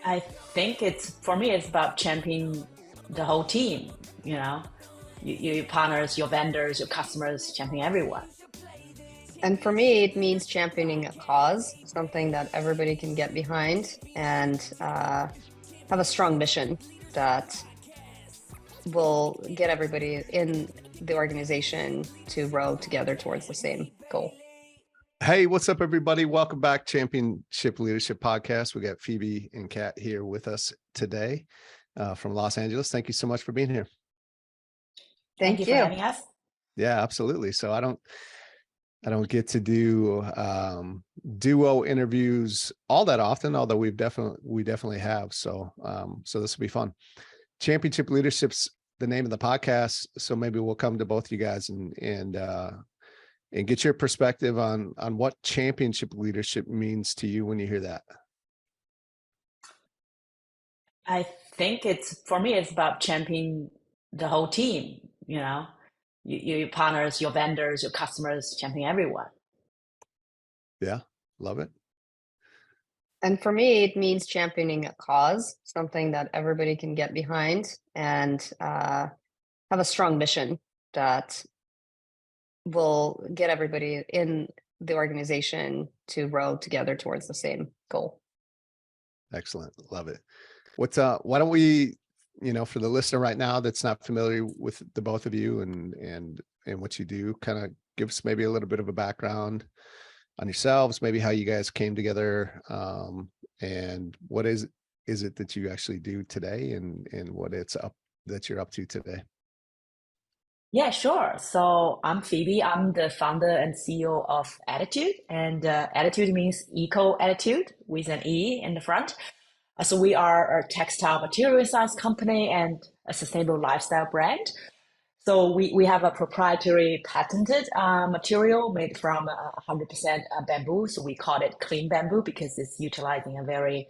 I think for me, it's about championing the whole team, you know, your partners, your vendors, your customers, champion everyone. And for me, it means championing a cause, something that everybody can get behind and have a strong mission that will get everybody in the organization to row together towards the same goal. Hey, what's up, everybody? Welcome back, Championship Leadership Podcast. We got Phoebe and Kat here with us today from Los Angeles. Thank you so much for being here. Thank you for having us. Yeah, absolutely. So I don't get to do duo interviews all that often, although we definitely have. So this will be fun. Championship Leadership's the name of the podcast, so maybe we'll come to both of you guys and get your perspective on what championship leadership means to you when you hear that. I think for me, it's about championing the whole team, you know, your partners, your vendors, your customers, championing everyone. Yeah, love it. And for me, it means championing a cause, something that everybody can get behind and have a strong mission that will get everybody in the organization to row together towards the same goal. Excellent. Love it. Why don't we, for the listener right now that's not familiar with the both of you and what you do, kind of give us maybe a little bit of a background on yourselves, maybe how you guys came together, and what is it that you actually do today and what that you're up to today. Yeah, sure. So I'm Phoebe. I'm the founder and CEO of Ettitude, and Ettitude means eco attitude with an E in the front. So we are a textile material science company and a sustainable lifestyle brand. So we have a proprietary patented material made from 100% bamboo. So we call it clean bamboo because it's utilizing a very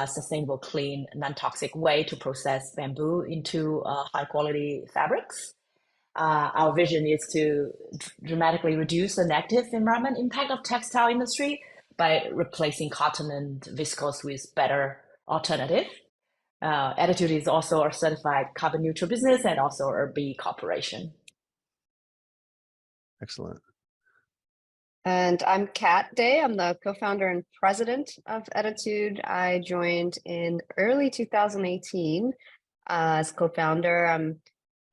sustainable, clean, non-toxic way to process bamboo into high quality fabrics. Our vision is to dramatically reduce the negative environment impact of textile industry by replacing cotton and viscose with better alternative. Ettitude is also a certified carbon neutral business and also a B corporation. Excellent. And I'm Kat Day. I'm the co-founder and president of Ettitude. I joined in early 2018 as co-founder. I'm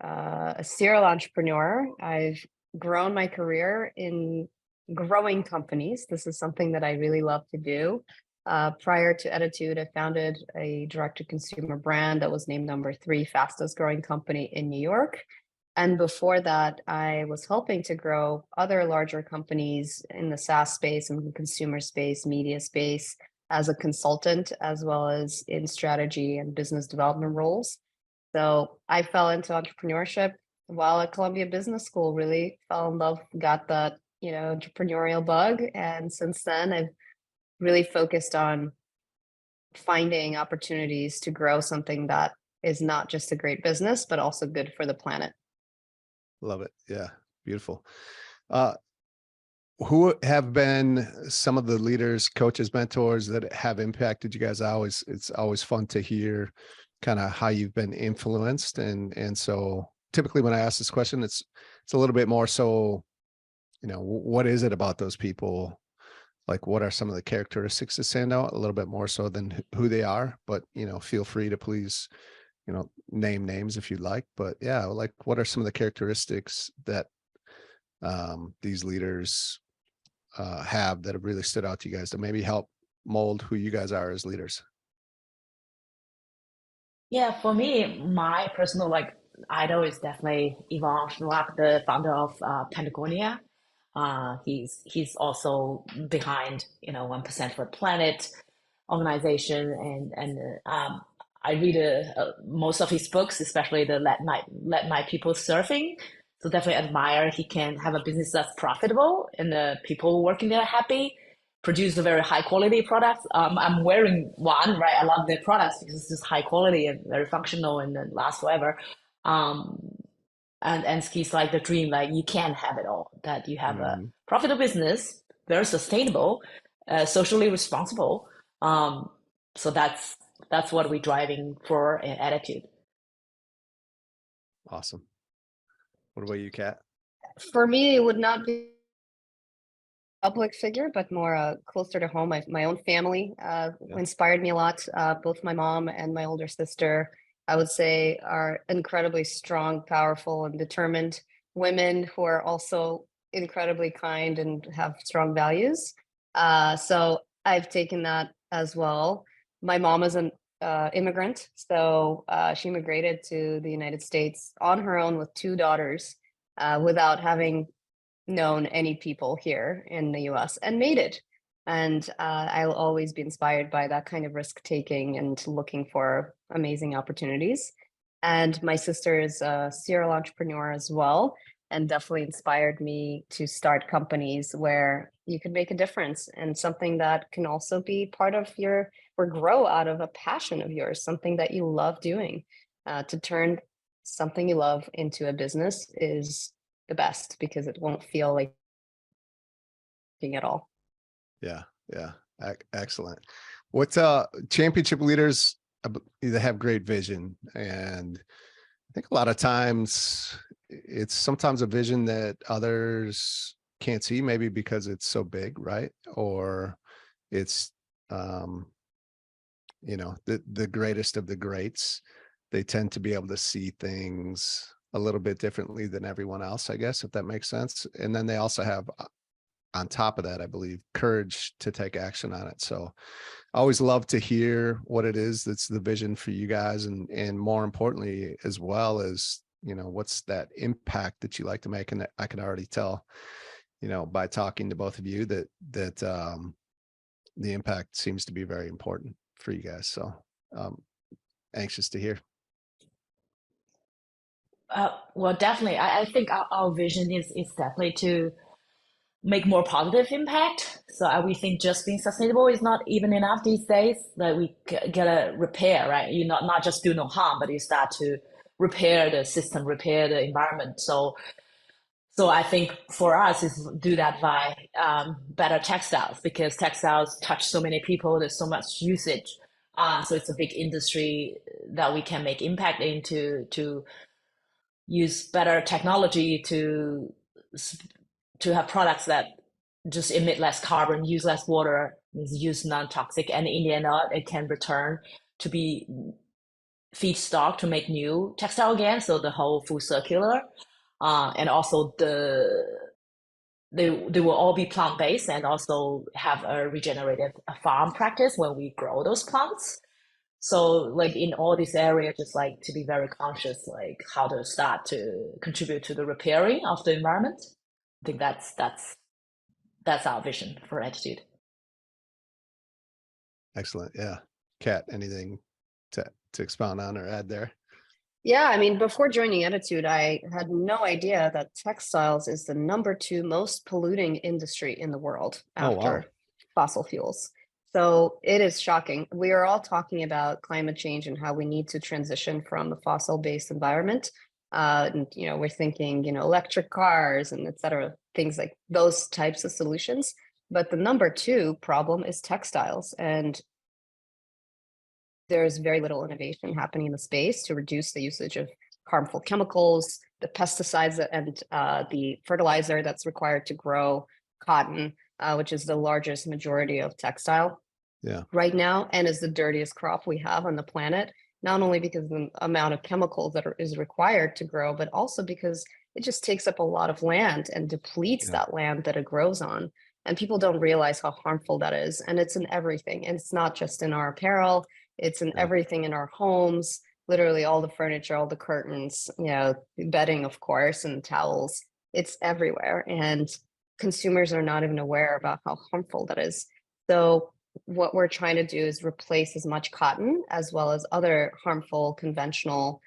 a serial entrepreneur. I've grown my career in growing companies. This is something that I really love to do. Prior to Ettitude, I founded a direct-to-consumer brand that was named number 3 fastest growing company in New York. And before that, I was helping to grow other larger companies in the SaaS space and consumer space, media space as a consultant, as well as in strategy and business development roles. So I fell into entrepreneurship while at Columbia Business School, really fell in love, got that, entrepreneurial bug. And since then, I've really focused on finding opportunities to grow something that is not just a great business, but also good for the planet. Love it. Yeah. Beautiful. Who have been some of the leaders, coaches, mentors that have impacted you guys? It's always fun to hear kind of how you've been influenced. And so typically when I ask this question, it's a little bit more so, what is it about those people? Like, what are some of the characteristics that stand out a little bit more so than who they are? But, feel free to please, name names if you'd like. But yeah, like, what are some of the characteristics that these leaders have that have really stood out to you guys to maybe help mold who you guys are as leaders? Yeah, for me, my personal idol is definitely Yvon Chouinard, the founder of Patagonia. He's also behind 1% for the Planet organization, and I read most of his books, especially the Let My People Surfing. So definitely admire he can have a business that's profitable and the people working there are happy, produce a very high quality products. I'm wearing one, right? I love their products because it's just high quality and very functional and then lasts forever. And he's like the dream, like you can have it all, that you have a profitable business, very sustainable, socially responsible. So that's that's what we're driving for in Attitude. Awesome. What about you, Kat? For me, it would not be public figure, but more closer to home. My own family inspired me a lot. Both my mom and my older sister, I would say, are incredibly strong, powerful, and determined women who are also incredibly kind and have strong values. So I've taken that as well. My mom is an immigrant, so she immigrated to the United States on her own with 2 daughters, without having known any people here in the US, and made it. And I'll always be inspired by that kind of risk taking and looking for amazing opportunities. And my sister is a serial entrepreneur as well, and definitely inspired me to start companies where you can make a difference, and something that can also be part of your, or grow out of a passion of yours, something that you love doing. To turn something you love into a business is the best, because it won't feel like at all. Yeah, yeah, excellent. What championship leaders, they have great vision, and I think a lot of times it's sometimes a vision that others can't see, maybe because it's so big, right? Or it's you know, the greatest of the greats. They tend to be able to see things a little bit differently than everyone else, I guess, if that makes sense. And then they also have, on top of that, I believe, courage to take action on it. So I always love to hear what it is that's the vision for you guys, and more importantly, as well as, you know, what's that impact that you like to make. And I can already tell, you know, by talking to both of you that the impact seems to be very important for you guys. So anxious to hear. Well, definitely. I think our vision is definitely to make more positive impact. So we think just being sustainable is not even enough these days. That we gotta repair, right? You not just do no harm, but you start to repair the system, repair the environment. So I think for us is do that by better textiles, because textiles touch so many people. There's so much usage. So it's a big industry that we can make impact into, to use better technology to have products that just emit less carbon, use less water, use non-toxic, and in the end, it can return to be feedstock to make new textile again. So the whole full circular, and also they will all be plant-based, and also have a regenerative farm practice when we grow those plants. So like in all these areas, just like to be very conscious, like how to start to contribute to the repairing of the environment. I think that's our vision for Attitude. Excellent. Yeah. Kat, anything to expound on or add there? Yeah, I mean, before joining Attitude, I had no idea that textiles is the #2 most polluting industry in the world after fossil fuels. So it is shocking. We are all talking about climate change and how we need to transition from a fossil-based environment. And, you know, we're thinking, you know, electric cars and et cetera, things like those types of solutions. But the #2 problem is textiles. And there's very little innovation happening in the space to reduce the usage of harmful chemicals, the pesticides, and the fertilizer that's required to grow cotton, which is the largest majority of textile right now, and is the dirtiest crop we have on the planet, not only because of the amount of chemicals that is required to grow, but also because it just takes up a lot of land and depletes that land that it grows on. And people don't realize how harmful that is. And it's in everything. And it's not just in our apparel, it's in everything in our homes, literally all the furniture, all the curtains, you know, bedding, of course, and towels. It's everywhere. And consumers are not even aware about how harmful that is. So what we're trying to do is replace as much cotton as well as other harmful conventional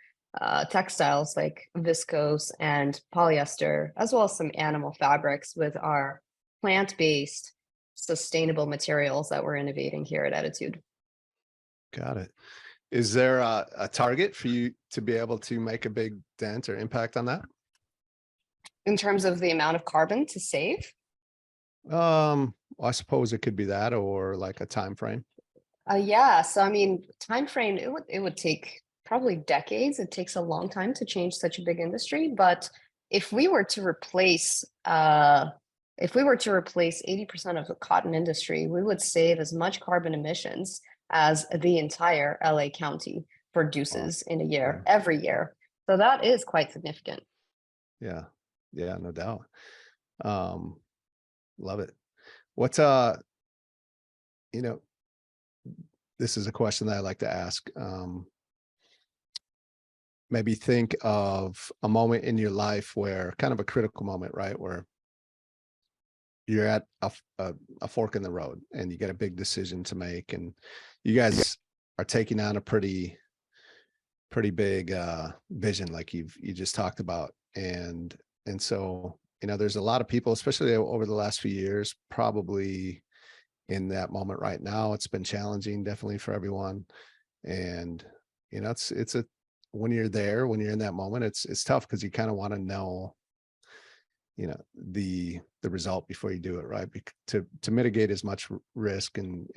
textiles like viscose and polyester, as well as some animal fabrics, with our plant-based sustainable materials that we're innovating here at Attitude. Got it. Is there a target for you to be able to make a big dent or impact on that? In terms of the amount of carbon to save? I suppose it could be that, or like a time frame. Yeah, so I mean, time frame, it would take probably decades. It takes a long time to change such a big industry. But if we were to replace if we were to replace 80% of the cotton industry, we would save as much carbon emissions as the entire LA County Wow. produces in a year, Yeah. every year. So that is quite significant. Yeah. Yeah, no doubt. Um, love it. What's you know, this is a question that I like to ask. Maybe think of a moment in your life where kind of a critical moment, right? Where you're at a fork in the road and you got a big decision to make, and you guys are taking on a pretty big vision like you just talked about. And so, there's a lot of people, especially over the last few years, probably in that moment right now. It's been challenging, definitely, for everyone. And it's a when you're there, when you're in that moment, it's tough because you kind of want to know, the result before you do it, right? To mitigate as much risk, and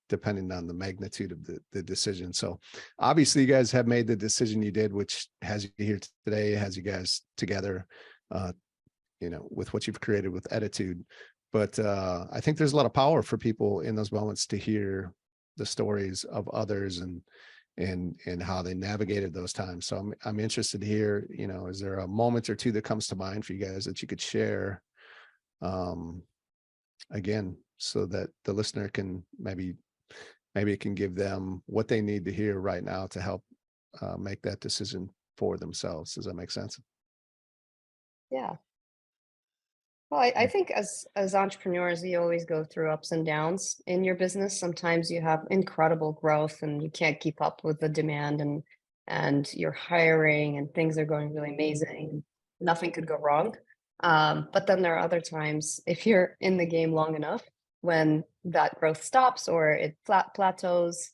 depending on the magnitude of the decision. So obviously you guys have made the decision you did, which has you here today, has you guys together, uh, with what you've created with Ettitude. But I think there's a lot of power for people in those moments to hear the stories of others, and how they navigated those times. So I'm interested to hear, is there a moment or two that comes to mind for you guys that you could share, um, again, so that the listener can maybe it can give them what they need to hear right now to help make that decision for themselves. Does that make sense? Yeah. Well, I think as entrepreneurs, you always go through ups and downs in your business. Sometimes you have incredible growth and you can't keep up with the demand, and you're hiring and things are going really amazing. Nothing could go wrong. But then there are other times, if you're in the game long enough, when that growth stops or it plateaus,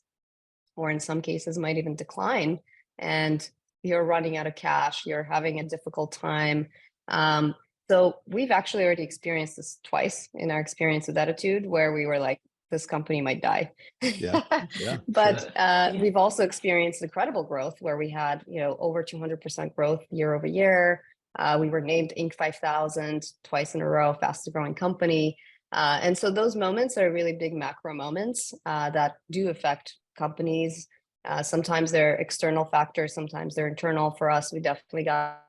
or in some cases might even decline, and you're running out of cash, you're having a difficult time. Um, so we've actually already experienced this twice in our experience with Ettitude, where we were like, this company might die. Yeah. Yeah, But sure. we've also experienced incredible growth where we had, over 200% growth year over year. We were named Inc. 5000 twice in a row, fastest growing company. And so those moments are really big macro moments that do affect companies. Sometimes they're external factors, sometimes they're internal. For us, we definitely got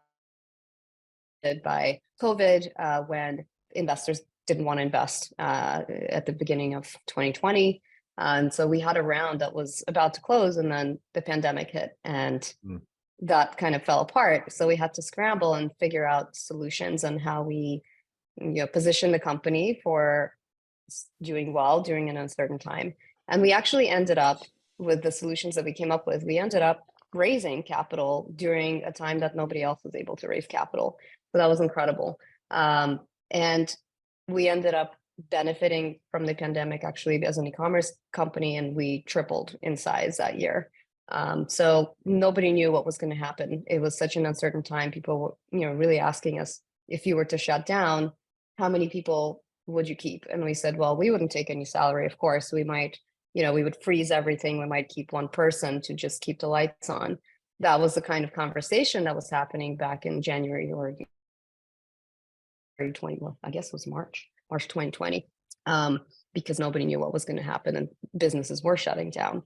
hit by COVID when investors didn't want to invest at the beginning of 2020. And so we had a round that was about to close, and then the pandemic hit, and Mm. that kind of fell apart. So we had to scramble and figure out solutions on how we position the company for doing well during an uncertain time. And we actually ended up with the solutions that we came up with. We ended up raising capital during a time that nobody else was able to raise capital. So that was incredible. And we ended up benefiting from the pandemic actually as an e-commerce company, and we tripled in size that year. So nobody knew what was going to happen. It was such an uncertain time. People were, really asking us, if you were to shut down, how many people would you keep? And we said, well, we wouldn't take any salary. Of course, we might, we would freeze everything. We might keep one person to just keep the lights on. That was the kind of conversation that was happening back in January or 2020. Well, I guess it was March 2020, because nobody knew what was going to happen and businesses were shutting down.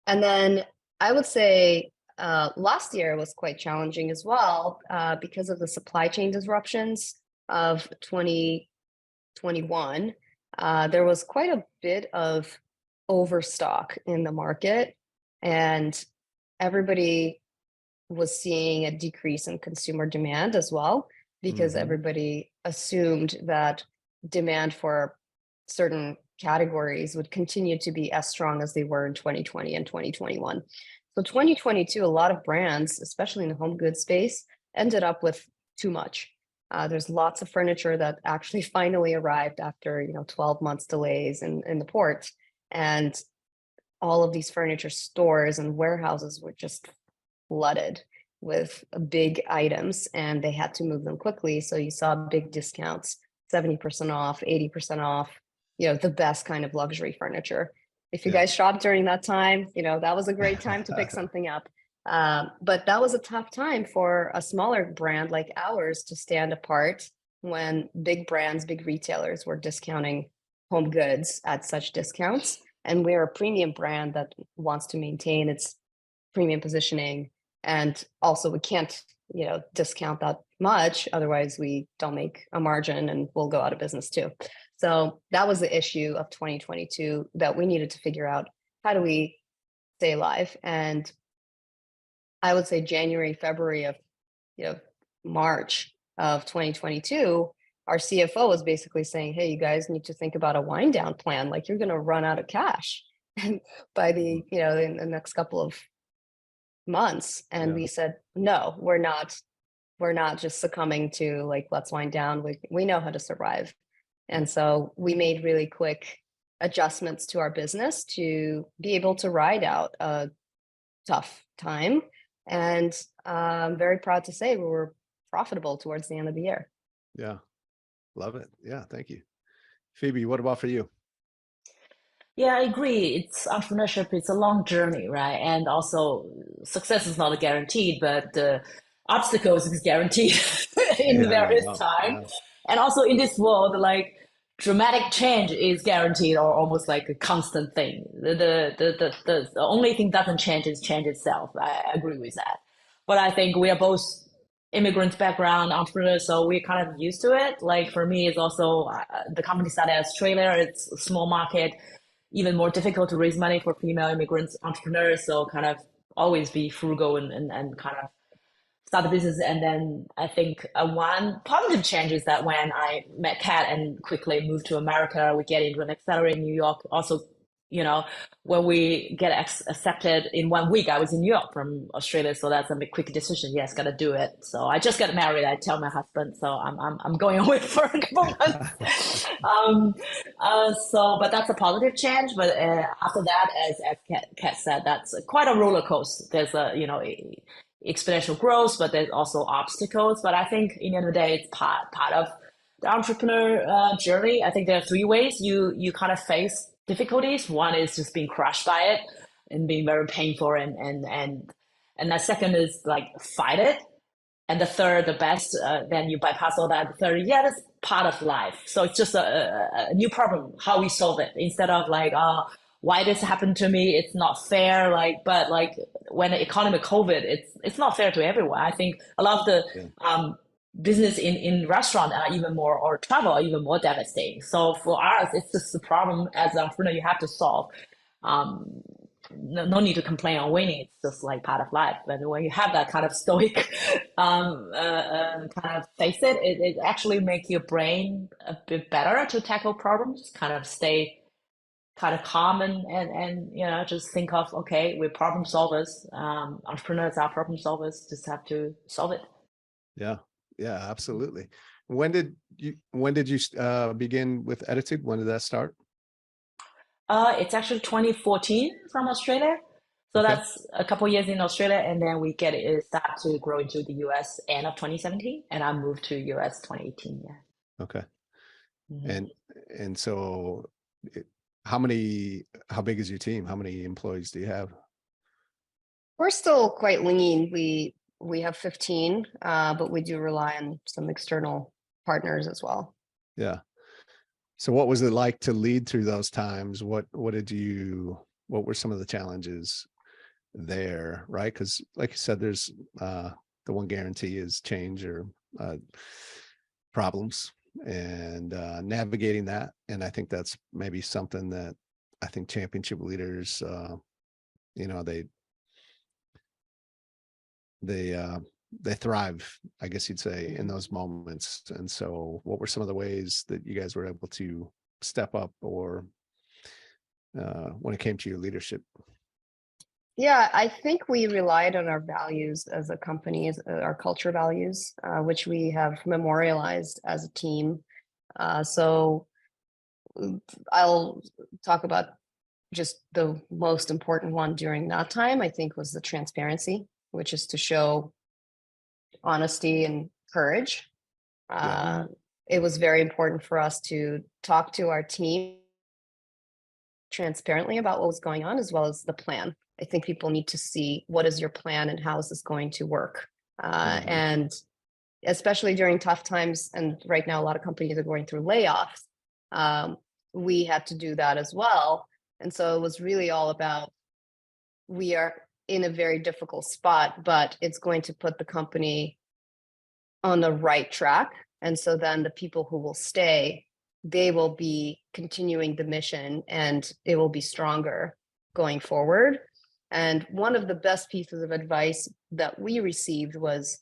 And then I would say last year was quite challenging as well because of the supply chain disruptions of 2021. There was quite a bit of overstock in the market, and everybody was seeing a decrease in consumer demand as well, because Mhm. everybody assumed that demand for certain categories would continue to be as strong as they were in 2020 and 2021. So 2022, a lot of brands, especially in the home goods space, ended up with too much. There's lots of furniture that actually finally arrived after 12 months delays in the port, and all of these furniture stores and warehouses were just flooded with big items, and they had to move them quickly. So you saw big discounts, 70% off, 80% off, the best kind of luxury furniture. if you guys shop during that time, that was a great time to pick something up. But that was a tough time for a smaller brand like ours to stand apart when big brands, big retailers were discounting home goods at such discounts. And we're a premium brand that wants to maintain its premium positioning. And also we can't, discount that much. Otherwise we don't make a margin and we'll go out of business too. So that was the issue of 2022 that we needed to figure out. How do we stay alive? And I would say January, February of, March of 2022, our CFO was basically saying, hey, you guys need to think about a wind down plan. Like, you're going to run out of cash and by the, in the next couple of months. And we said, no, we're not just succumbing to like, let's wind down. We know how to survive. And so we made really quick adjustments to our business to be able to ride out a tough time. And I'm very proud to say we were profitable towards the end of the year. Yeah. Love it. Yeah. Thank you. Phoebe, what about for you? Yeah, I agree. It's entrepreneurship. It's a long journey, right? And also success is not guaranteed, but the obstacles is guaranteed in various times. And also in this world, like dramatic change is guaranteed or almost like a constant thing. The only thing that doesn't change is change itself. I agree with that. But I think we are both immigrant background entrepreneurs, so we're kind of used to it. Like for me, it's also the company started as Australia. It's a small market, even more difficult to raise money for female immigrants entrepreneurs. So kind of always be frugal and kind of start the business. And then I think one positive change is that when I met Kat and quickly moved to America, we get into an accelerator in New York. Also, when we get accepted in 1 week, I was in New York from Australia. So that's a big, quick decision. Yes, got to do it. So I just got married. I tell my husband, so I'm going away for a couple months. But that's a positive change. But after that, as Kat said, that's quite a roller coaster. There's exponential growth, but there's also obstacles. But I think in the end of the day, it's part of the entrepreneur journey. I think there are three ways you kind of face difficulties. One is just being crushed by it and being very painful, and the second is like fight it. And the third, the best, then you bypass all that. The third, that's part of life. So it's just a new problem, how we solve it, instead of like, why this happened to me? It's not fair. But when the economy COVID, it's not fair to everyone. I think a lot of the business in restaurant are even more, or travel are even more devastating. So for us, it's just the problem as an entrepreneur you have to solve. No need to complain on winning. It's just like part of life. But when you have that kind of stoic kind of face it actually makes your brain a bit better to tackle problems, kind of stay kind of calm and just think of, okay, we're problem solvers. Entrepreneurs are problem solvers, just have to solve it. Yeah, absolutely. When did you begin with Ettitude? When did that start? It's actually 2014 from Australia. So that's a couple years in Australia, and then we start to grow into the US end of 2017, and I moved to US 2018. Yeah. Okay. Mm-hmm. And so how big is your team? How many employees do you have? We're still quite lean. We have 15, but we do rely on some external partners as well. Yeah. So what was it like to lead through those times? What were some of the challenges there, right? Because like you said, there's the one guarantee is change or problems, and navigating that. And I think that's maybe something that I think championship leaders, they thrive, I guess you'd say, in those moments. And so what were some of the ways that you guys were able to step up, or when it came to your leadership? Yeah, I think we relied on our values as a company, our culture values, which we have memorialized as a team. So I'll talk about just the most important one during that time, I think, was the transparency, which is to show honesty and courage. It was very important for us to talk to our team transparently about what was going on, as well as the plan. I think people need to see what is your plan and how is this going to work. And especially during tough times, and right now a lot of companies are going through layoffs, we had to do that as well. And so it was really all about, we are in a very difficult spot, but it's going to put the company on the right track. And so then the people who will stay, they will be continuing the mission and it will be stronger going forward. And one of the best pieces of advice that we received was,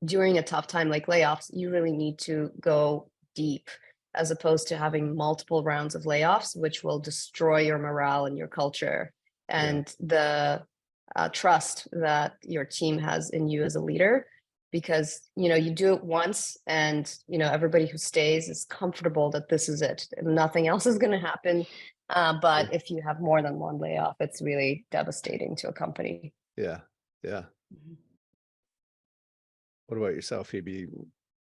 during a tough time like layoffs, you really need to go deep, as opposed to having multiple rounds of layoffs, which will destroy your morale and your culture and the trust that your team has in you as a leader. Because, you know, you do it once and, you know, everybody who stays is comfortable that this is it, nothing else is going to happen. But if you have more than one layoff, it's really devastating to a company. Yeah. Yeah. What about yourself, Phoebe,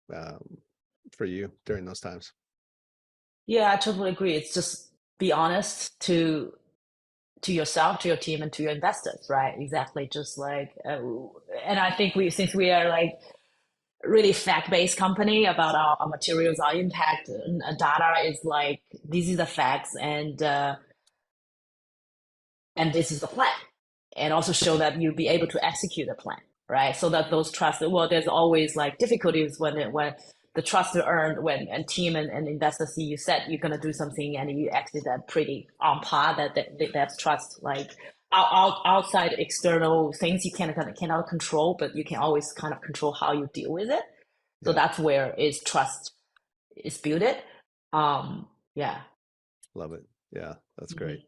for you during those times? Yeah, I totally agree. It's just be honest to yourself, to your team, and to your investors, right? Exactly. Just like, and I think since we are like really fact-based company about our materials, our impact, and data is like, these are the facts, and this is the plan, and also show that you'll be able to execute the plan, right? So that those trust, well, there's always like difficulties when the trust is earned, when and team and investors see you said you're gonna do something and you exit that pretty on par, that's trust. Like outside external things you cannot control, but you can always kind of control how you deal with it. So that's where is trust is built. Yeah. Love it. Yeah, that's great.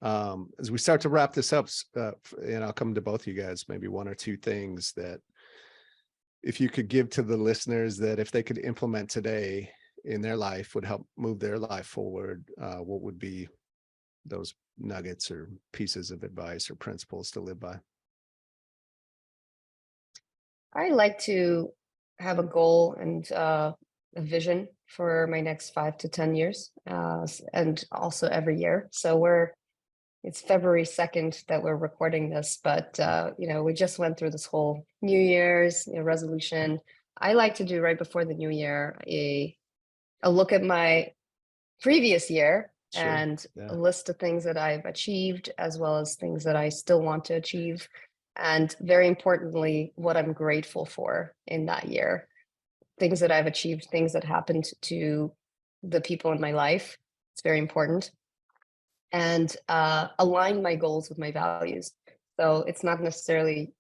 As we start to wrap this up, and I'll come to both of you guys, maybe one or two things that if you could give to the listeners that if they could implement today in their life would help move their life forward, what would be those nuggets or pieces of advice or principles to live by? I like to have a goal and a vision for my next 5 to 10 years, and also every year. So it's February 2nd that we're recording this, but you know, we just went through this whole New Year's resolution. I like to do right before the new year a look at my previous year and a list of things that I've achieved, as well as things that I still want to achieve. And very importantly, what I'm grateful for in that year, things that I've achieved, things that happened to the people in my life. It's very important. And align my goals with my values. So it's not necessarily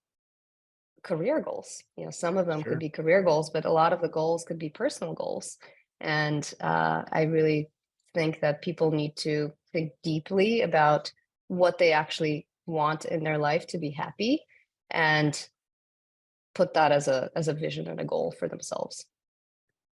career goals. You know, some of them could be career goals, but a lot of the goals could be personal goals. And I really think that people need to think deeply about what they actually want in their life to be happy, and put that as a vision and a goal for themselves.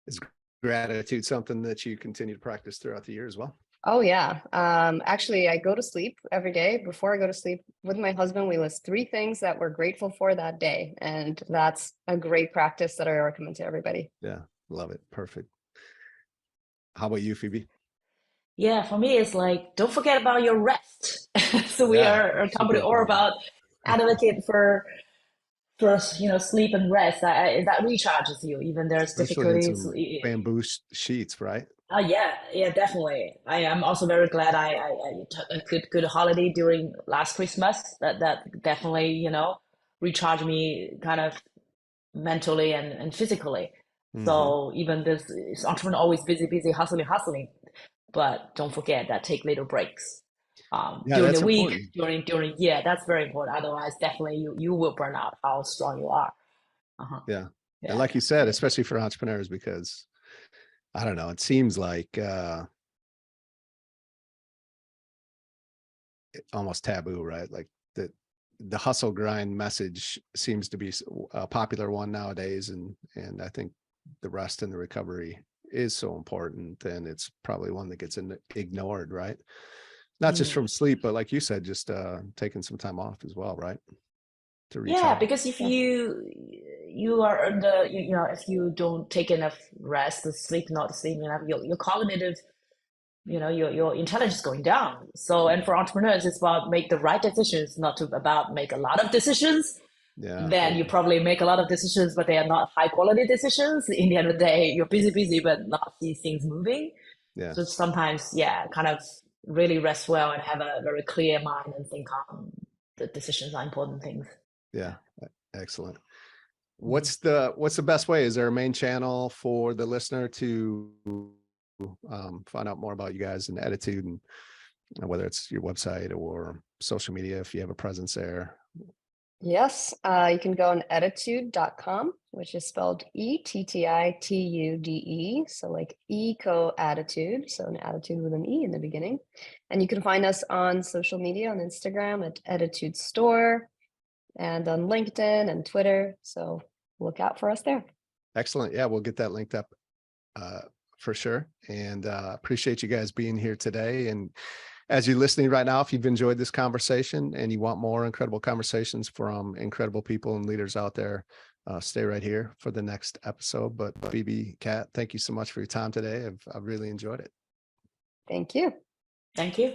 Is gratitude something that you continue to practice throughout the year as well? Oh yeah. Actually, I go to sleep every day. Before I go to sleep with my husband, we list 3 things that we're grateful for that day. And that's a great practice that I recommend to everybody. Yeah, love it. Perfect. How about you, Phoebe? Yeah, for me, it's like, don't forget about your rest. So we are a company all about advocate for sleep and rest. That recharges you. Even there's Especially in difficulties. some bamboo sheets, right? Yeah, definitely. I am also very glad I took a good holiday during last Christmas. That definitely, recharged me kind of mentally and physically. So even this entrepreneur always busy, hustling, but don't forget that take little breaks. During the week, important. during that's very important. Otherwise, definitely you will burn out how strong you are. Yeah. And like you said, especially for entrepreneurs, because I don't know, it seems like almost taboo, right? Like the hustle grind message seems to be a popular one nowadays. And I think the rest and the recovery is so important, and it's probably one that gets ignored, right? Not just from sleep, but like you said, just taking some time off as well, right? To recharge. Yeah, because if you are under, if you don't take enough rest, sleep, not sleep enough, your cognitive your intelligence is going down. So, and for entrepreneurs, it's about make the right decisions, not to about make a lot of decisions. Yeah. Then you probably make a lot of decisions, but they are not high quality decisions. In the end of the day, you're busy, but not see things moving. Yeah. So sometimes, yeah, kind of really rest well and have a very clear mind and think the decisions are important things. Yeah. Excellent. What's the best way? Is there a main channel for the listener to find out more about you guys and Ettitude, and whether it's your website or social media, if you have a presence there? Yes, you can go on ettitude.com, which is spelled Ettitude. So like eco attitude. So an attitude with an E in the beginning. And you can find us on social media on Instagram at Ettitude Store and on LinkedIn and Twitter. So look out for us there. Excellent. Yeah, we'll get that linked up for sure. And appreciate you guys being here today. And as you're listening right now, if you've enjoyed this conversation and you want more incredible conversations from incredible people and leaders out there, stay right here for the next episode. But Phoebe, Kat, thank you so much for your time today. I've really enjoyed it. Thank you. Thank you.